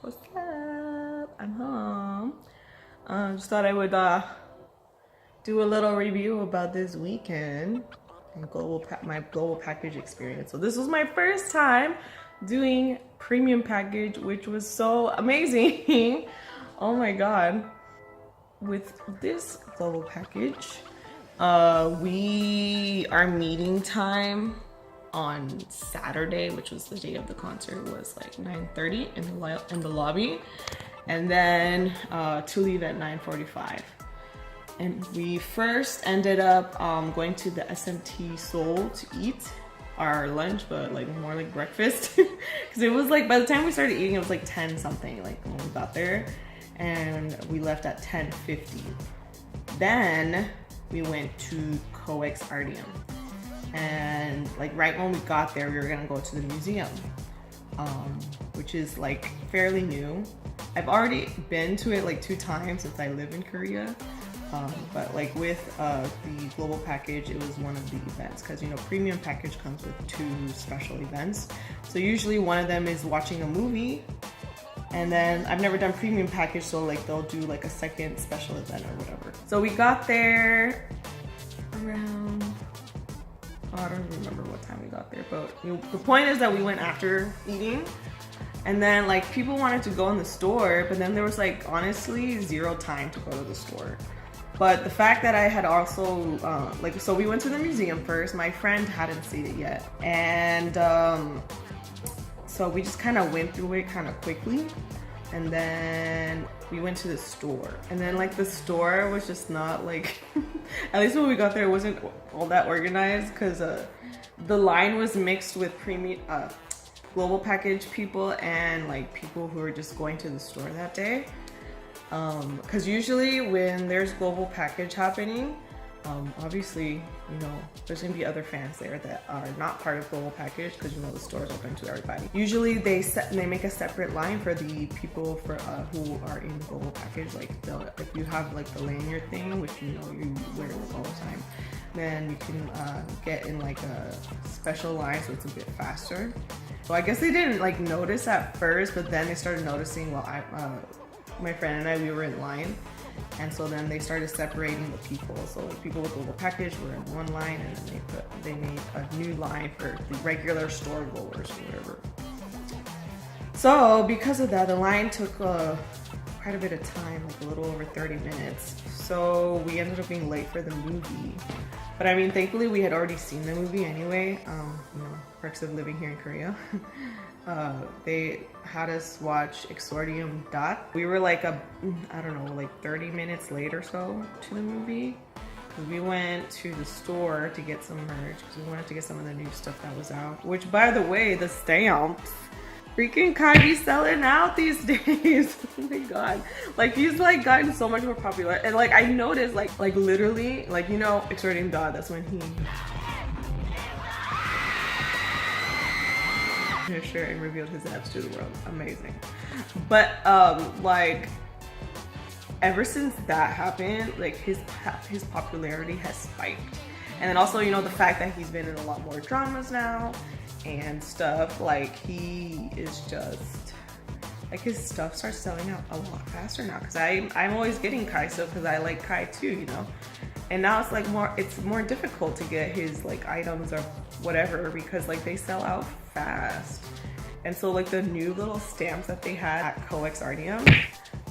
What's up? I'm home. Just thought I would do a little review about this weekend and my global package experience. So this was my first time doing premium package, which was so amazing. Oh my god. With this global package, our meeting time on Saturday, which was the day of the concert, was like 9:30 in the lobby, and then to leave at 9:45. And we first ended up going to the SMT Seoul to eat our lunch, but like more like breakfast, because it was like by the time we started eating, it was like 10 something, like when we got there, and we left at 10:50. Then we went to ElyXiOn. And like right when we got there, we were gonna go to the museum, which is like fairly new. I've already been to it like 2 times since I live in Korea, but like with the global package, it was one of the events, because you know premium package comes with 2 special events. So usually one of them is watching a movie, and then I've never done premium package, so like they'll do like a second special event or whatever. So we got there around, I don't remember what time we got there, but the point is that we went after eating, and then like people wanted to go in the store, but then there was like honestly 0 time to go to the store. But the fact that I had also so we went to the museum first. My friend hadn't seen it yet, and so we just kind of went through it kind of quickly, and then we went to the store, and then like the store was just not like at least when we got there, it wasn't all that organized, because the line was mixed with premium global package people and like people who were just going to the store that day, because usually when there's global package happening, obviously, you know, there's gonna be other fans there that are not part of global package, because you know the store is open to everybody. Usually they make a separate line for the people who are in global package. Like if you have like the lanyard thing, which you know you wear all the time, then you can get in like a special line, so it's a bit faster. So I guess they didn't like notice at first, but then they started noticing while my friend and I, we were in line. And so then they started separating the people. So like people with global package were in one line, and then they made a new line for the regular store goers or whatever. So because of that, the line took quite a bit of time, like a little over 30 minutes. So we ended up being late for the movie. But I mean, thankfully we had already seen the movie anyway. You know, perks of living here in Korea. They had us watch ElyXiOn Deets. We were like I don't know, like 30 minutes late or so to the movie, because we went to the store to get some merch, because we wanted to get some of the new stuff that was out. Which, by the way, the stamps, freaking Kyrie's selling out these days. Oh my god, like he's like gotten so much more popular, and like I noticed like literally, like, you know, ElyXiOn Deets, that's when he his shirt and revealed his abs to the world. Amazing. But like ever since that happened, like his popularity has spiked. And then also, you know, the fact that he's been in a lot more dramas now and stuff, like he is just like, his stuff starts selling out a lot faster now, because I'm always getting Kai stuff because I like Kai too, you know. And now it's like it's more difficult to get his like items or whatever, because like they sell out fast. And so like the new little stamps that they had at ElyXiOn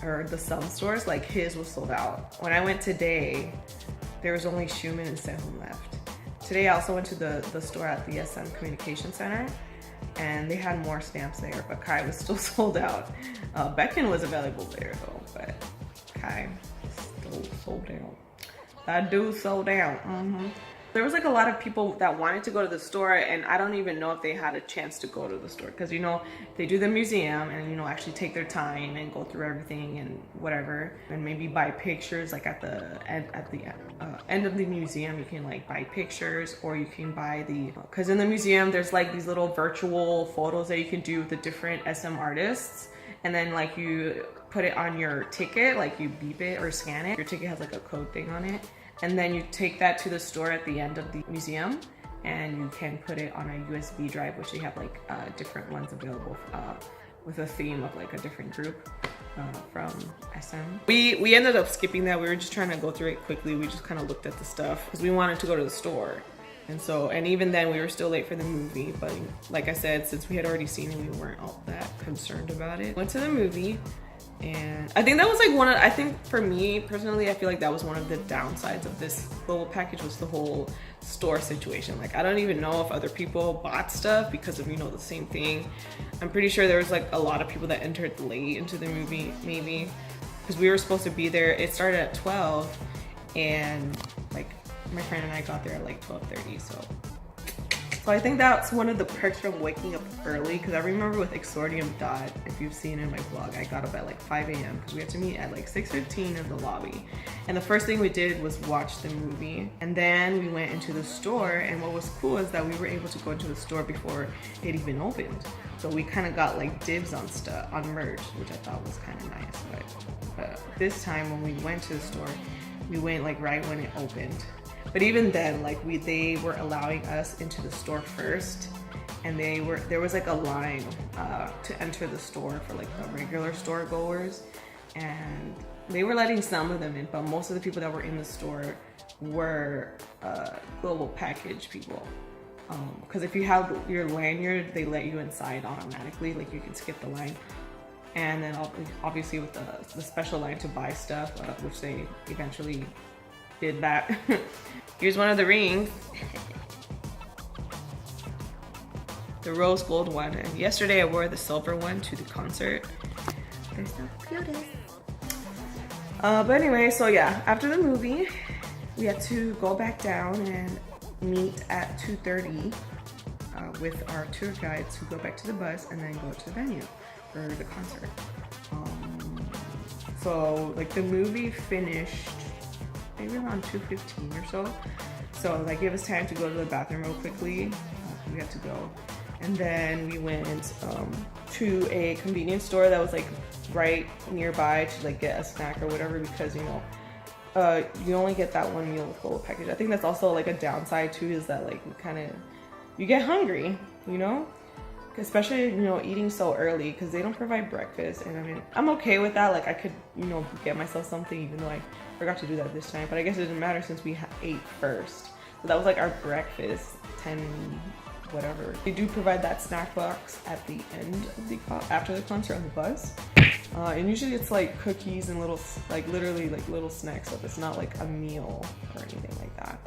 or the some stores, like his was sold out. When I went today, there was only Schumann and Sehun left. Today I also went to the store at the SM Communication Center, and they had more stamps there, but Kai was still sold out. Becken was available there though, but Kai still sold out. That dude sold out. There was like a lot of people that wanted to go to the store, and I don't even know if they had a chance to go to the store, because you know they do the museum and you know actually take their time and go through everything and whatever, and maybe buy pictures like at the end of the museum. You can like buy pictures, or you can buy because in the museum there's like these little virtual photos that you can do with the different SM artists, and then like you put it on your ticket, like you beep it or scan it. Your ticket has like a code thing on it, and then you take that to the store at the end of the museum, and you can put it on a USB drive, which they have like different ones available with a theme of like a different group from SM. We ended up skipping that. We were just trying to go through it quickly. We just kind of looked at the stuff because we wanted to go to the store. And even then we were still late for the movie, but like I said, since we had already seen it, we weren't all that concerned about it. Went to the movie, and I think that was like I think for me personally, I feel like that was one of the downsides of this global package, was the whole store situation. Like, I don't even know if other people bought stuff because of, you know, the same thing. I'm pretty sure there was like a lot of people that entered late into the movie, maybe, because we were supposed to be there. It started at 12, and like, my friend and I got there at like 12:30, so I think that's one of the perks from waking up early, because I remember with Exordium Dot, if you've seen in my vlog, I got up at like 5 a.m. because we had to meet at like 6:15 in the lobby. And the first thing we did was watch the movie, and then we went into the store, and what was cool is that we were able to go into the store before it even opened. So we kind of got like dibs on stuff, on merch, which I thought was kind of nice. But this time when we went to the store, we went like right when it opened. But even then, like they were allowing us into the store first, and there was like a line to enter the store for like the regular store goers, and they were letting some of them in, but most of the people that were in the store were global package people. Because if you have your lanyard, they let you inside automatically, like you can skip the line. And then obviously with the special line to buy stuff, which they eventually did that. Here's one of the rings. The rose gold one. And yesterday I wore the silver one to the concert. They're so cute. But anyway, so yeah, after the movie, we had to go back down and meet at 2:30 with our tour guides, who go back to the bus and then go to the venue for the concert. So like the movie finished maybe around 2:15 or so. So that gave us time to go to the bathroom real quickly. We had to go. And then we went to a convenience store that was like right nearby to like get a snack or whatever, because you know, you only get that one meal with global package. I think that's also like a downside too, is that like you get hungry, you know? Especially, you know, eating so early, because they don't provide breakfast. And I mean, I'm okay with that. Like I could, you know, get myself something, even though I forgot to do that this time, but I guess it didn't matter since we ate first. So that was like our breakfast, 10 whatever. They do provide that snack box at the end of after the concert on the bus. And usually it's like cookies and little, like literally like little snacks stuff. It's not like a meal or anything like that.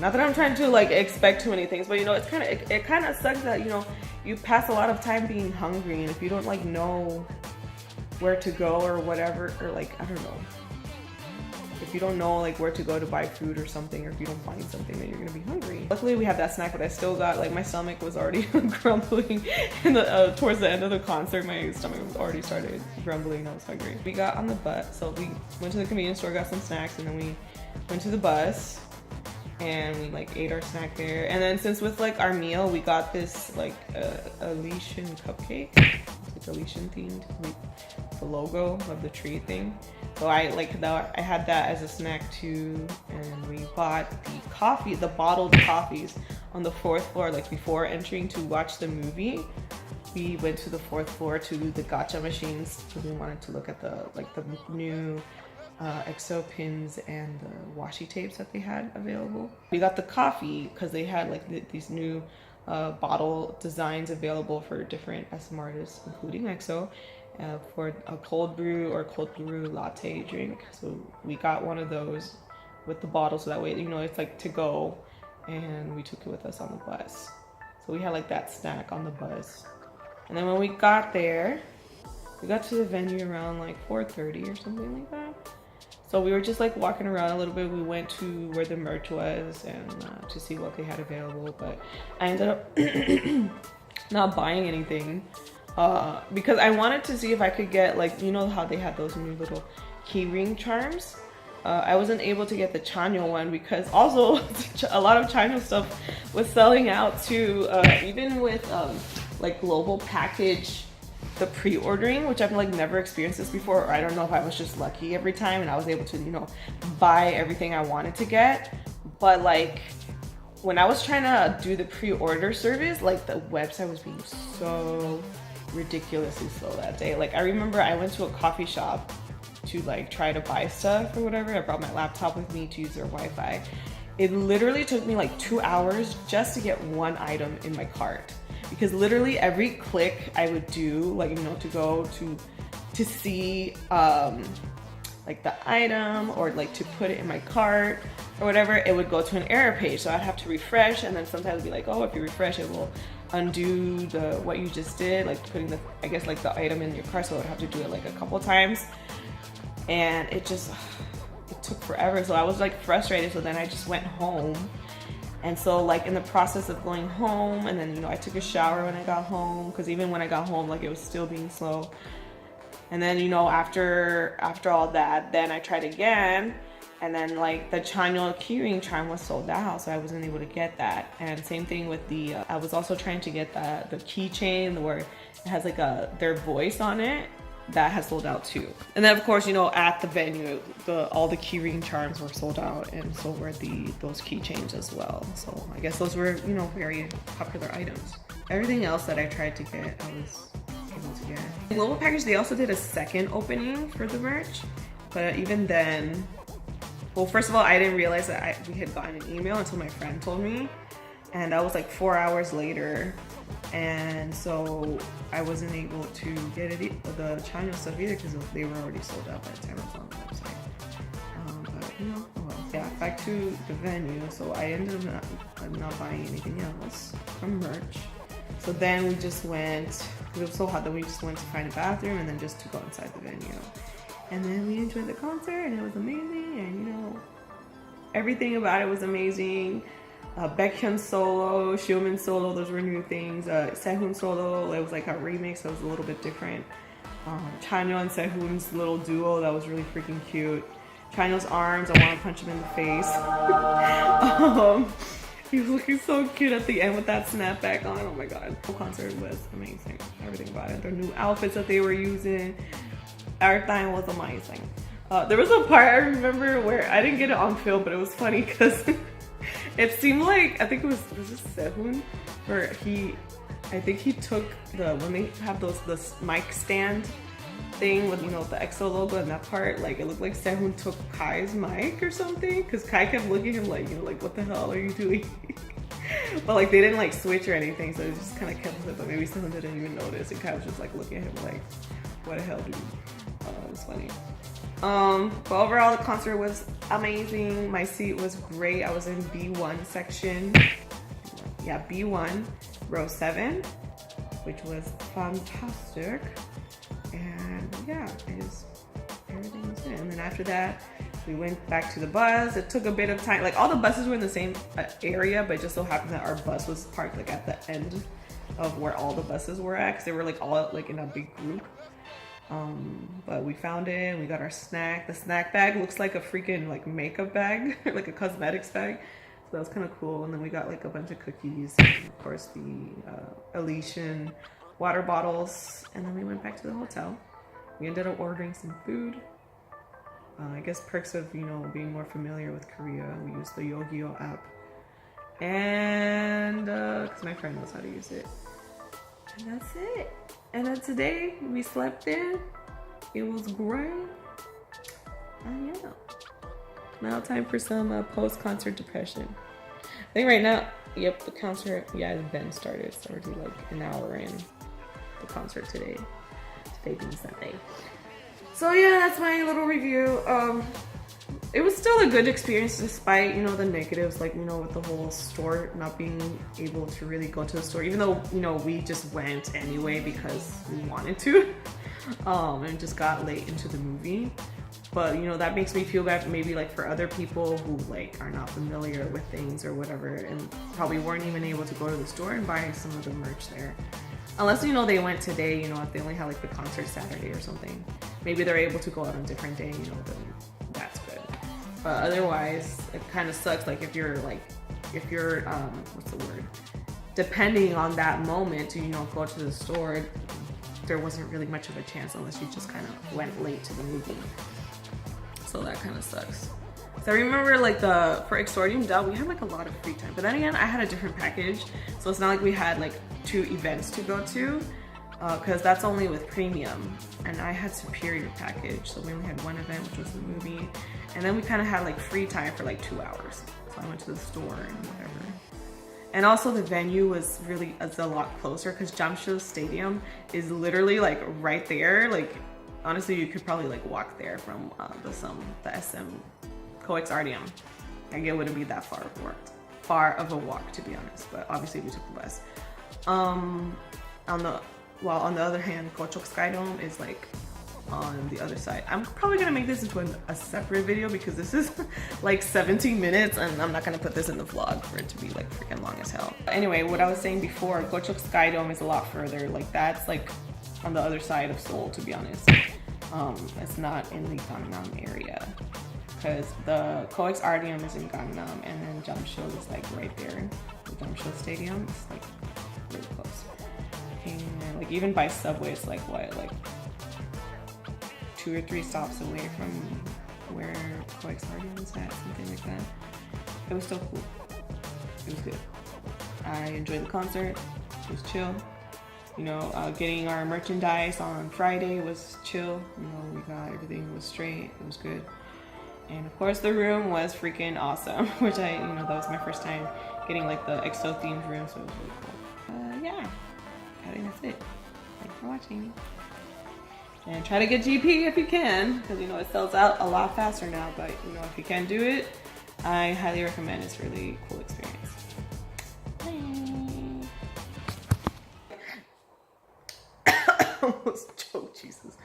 Not that I'm trying to like expect too many things, but you know, it's it kind of sucks that, you know, you pass a lot of time being hungry, and if you don't like know where to go or whatever, or like, I don't know, if you don't know like where to go to buy food or something, or if you don't find something, then you're gonna be hungry. Luckily we had that snack, but I still got like, my stomach was already grumbling in the towards the end of the concert. My stomach was already started grumbling. I was hungry. We got on the bus, so we went to the convenience store, got some snacks, and then we went to the bus and we like ate our snack there. And then since with like our meal, we got this like ElyXiOn cupcake. It's like ElyXiOn themed, like the logo of the tree thing. So I like that. I had that as a snack too. And we bought the coffee, the bottled coffees on the 4th floor. Like before entering to watch the movie, we went to the 4th floor to the gacha machines because we wanted to look at the new EXO pins and the washi tapes that they had available. We got the coffee because they had like these new bottle designs available for different SM artists, including EXO, for a cold brew or cold brew latte drink. So we got one of those with the bottle, so that way, you know, it's like to go, and we took it with us on the bus. So we had like that snack on the bus. And then when we got there, we got to the venue around like 4:30 or something like that. So we were just like walking around a little bit. We went to where the merch was and to see what they had available, but I ended up not buying anything because I wanted to see if I could get, like, you know how they had those new little key ring charms. I wasn't able to get the Chanyo one because also a lot of Chanyo stuff was selling out too, even with like global package, the pre-ordering, which I've like never experienced this before, or I don't know if I was just lucky every time and I was able to, you know, buy everything I wanted to get. But like when I was trying to do the pre-order service, like the website was being so ridiculously slow that day. Like I remember I went to a coffee shop to like try to buy stuff or whatever. I brought my laptop with me to use their Wi-Fi. It literally took me like 2 hours just to get one item in my cart, because literally every click I would do, like, you know, to go to see like the item or like to put it in my cart or whatever, it would go to an error page. So I'd have to refresh, and then sometimes it'd be like, oh, if you refresh, it will undo what you just did, like putting the, I guess, like the item in your cart. So I would have to do it like a couple times, and it took forever. So I was like frustrated. So then I just went home. And so like in the process of going home, and then, you know, I took a shower when I got home, because even when I got home, like it was still being slow. And then, you know, after all that, then I tried again, and then like the Chanyeol keyring charm was sold out, so I wasn't able to get that. And same thing with the I was also trying to get the keychain where it has like their voice on it. That has sold out too. And then of course, you know, at the venue, all the keyring charms were sold out, and so were those keychains as well. So I guess those were, you know, very popular items. Everything else that I tried to get, I was able to get. In Global Package, they also did a second opening for the merch, but even then, well, first of all, I didn't realize that we had gotten an email until my friend told me, and that was like 4 hours later. And so I wasn't able to get the Chanyeol stuff either, because they were already sold out by the time I was on the website. But you know, oh well. Yeah, back to the venue. So I ended up not buying anything else from merch. So then we just went, because it was so hot, that we just went to find a bathroom and then just to go inside the venue. And then we enjoyed the concert, and it was amazing. And you know, everything about it was amazing. Baekhyun solo, Xiumin solo, those were new things. Sehun solo, it was like a remix, so it was a little bit different. Chanyeol and Sehun's little duo, that was really freaking cute. Chanyeol's arms, I want to punch him in the face. He was looking so cute at the end with that snapback on. Oh my god, the concert was amazing. Everything about it, their new outfits that they were using, everything was amazing. There was a part I remember where I didn't get it on film, but it was funny because it seemed like, I think it was this Sehun, where I think he took when they have this mic stand thing with, you know, the EXO logo and that part, like it looked like Sehun took Kai's mic or something, because Kai kept looking at him like, you know, like, what the hell are you doing? But like they didn't like switch or anything, so it just kind of kept it, but maybe Sehun didn't even notice, and Kai was just like looking at him like, what the hell, dude? It was funny. But overall the concert was amazing. My seat was great. I was in B1 section. Yeah, B1, row 7, which was fantastic. And yeah, everything was good. And then after that, we went back to the bus. It took a bit of time. Like all the buses were in the same area, but it just so happened that our bus was parked like at the end of where all the buses were at, because they were like all like in a big group. But we found it, and we got our snack. The snack bag looks like a freaking like makeup bag, like a cosmetics bag. So that was kind of cool. And then we got like a bunch of cookies, and of course the ElyXiOn water bottles. And then we went back to the hotel. We ended up ordering some food. I guess perks of, you know, being more familiar with Korea. We used the Yogiyo app, and because my friend knows how to use it. And that's it. And then today we slept in. It was great. And yeah, now time for some post-concert depression. I think right now, yep, the concert, yeah, has been started. It's already like an hour in the concert today. Today being Sunday. So yeah, that's my little review. It was still a good experience despite, you know, the negatives, like, you know, with the whole store not being able to really go to the store, even though, you know, we just went anyway because we wanted to, and just got late into the movie. But, you know, that makes me feel bad maybe like for other people who like are not familiar with things or whatever, and probably weren't even able to go to the store and buy some of the merch there. Unless, you know, they went today, you know, if they only had like the concert Saturday or something. Maybe they're able to go out on a different day, you know, then that's good. But otherwise, it kind of sucks. Like if you're what's the word? Depending on that moment to, you know, go to the store, there wasn't really much of a chance unless you just kind of went late to the movie. So that kind of sucks. So I remember like for Exordium Dub, we had like a lot of free time. But then again, I had a different package. So it's not like we had like 2 events to go to. because that's only with premium, and I had superior package, so we only had one event, which was the movie, and then we kind of had like free time for like 2 hours, so I went to the store and whatever. And also the venue was a lot closer because Jamshid Stadium is literally like right there. Like honestly, you could probably like walk there from the SM Coex Ardeum. Like it wouldn't be that far of a walk, to be honest, but obviously we took the bus. On the other hand, Gochok Sky Dome is like on the other side. I'm probably gonna make this into a separate video because this is like 17 minutes and I'm not gonna put this in the vlog for it to be like freaking long as hell. Anyway, what I was saying before, Gochok Sky Dome is a lot further. Like that's like on the other side of Seoul, to be honest. It's not in the Gangnam area because the Coex Ardeum is in Gangnam and then Jamshid is like right there. The Jamshid Stadium is like really close. And like even by subway, it's like what, like 2 or 3 stops away from where Coex Ardeum is at, something like that. It was still cool. It was good. I enjoyed the concert. It was chill. You know, getting our merchandise on Friday was chill. You know, we got everything was straight. It was good. And of course, the room was freaking awesome, which that was my first time getting like the EXO themed room, so it was really cool. Yeah, I think that's it. Thanks for watching. And try to get GP if you can, because it sells out a lot faster now, but if you can do it, I highly recommend. It's a really cool experience. Bye. Almost choked, Jesus.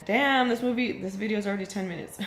Damn, this video is already 10 minutes.